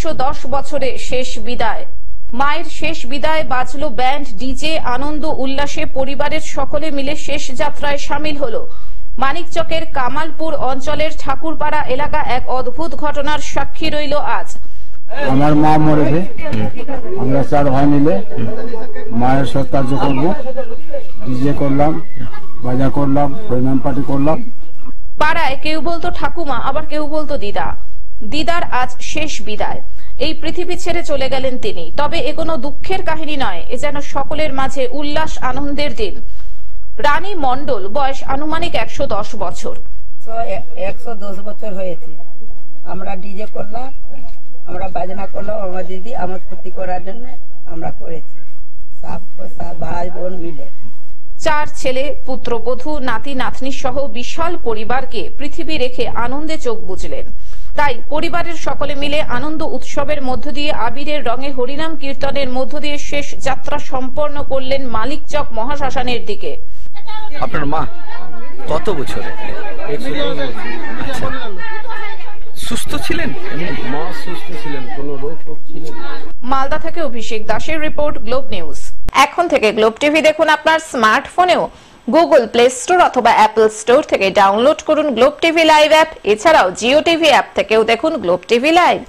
110 বছরে শেষ বিদায়। মায়ের শেষ বিদায় বাজলো ব্যান্ড ডিজে, আনন্দ উল্লাসে পরিবারের সকলে মিলে শেষ যাত্রায় সামিল হলো। মানিকচকের কামালপুর অঞ্চলের ঠাকুরপাড়া এলাকা এক অদ্ভুত ঘটনার সাক্ষী রইল আজ। আমার মা মরেছে, আমরা 4 ভাই মিলে মায়ের সৎকার্য করবো। ডিজে করলাম, বাজা করলাম, প্রেম পার্টি করলাম। পাড়ায় কেউ বলতো ঠাকুমা, আবার কেউ বলতো দিদা। দিদার আজ শেষ বিদায়। এই পৃথিবী ছেড়ে চলে গেলেন তিনি। তবে এ কোনো দুঃখের কাহিনী নয়, এ যেন সকলের মাঝে উল্লাস আনন্দের দিন। রানী মণ্ডল, বয়স আনুমানিক 110 বছর। 110 বছর হয়েছে। আমরা ডিজে করলাম, আমরা বাজনা করলাম, আমার দিদি আমার ক্ষতি করার জন্য আমরা করেছি, সব ভাই বোন মিলে। 4 ছেলে, পুত্রবধূ, নাতি নাতনি সহ বিশাল পরিবারকে পৃথিবী রেখে আনন্দে চোখ বুজলেন। তাই পরিবারের সকলে মিলে আনন্দ উৎসবের মধ্য দিয়ে আবিরের রঙে হরিনাম কীর্তনের মধ্য দিয়ে শেষ যাত্রা সম্পন্ন করলেন মানিকচক মহাশ্মশানের দিকে। আপনার মা কত বছরে? আচ্ছা, সুস্থ ছিলেন? মা সুস্থ ছিলেন, কোনো রোগ ছিল না। মালদা থেকে অভিষেক দাসের রিপোর্ট, গ্লোব নিউজ। এখন থেকে গ্লোব টিভি দেখুন আপনার স্মার্টফোনেও। গুগল প্লে স্টোর অথবা অ্যাপল স্টোর থেকে ডাউনলোড করুন গ্লোব টিভি লাইভ অ্যাপ। এছাড়াও জিও টিভি অ্যাপ থেকেও দেখুন গ্লোব টিভি লাইভ।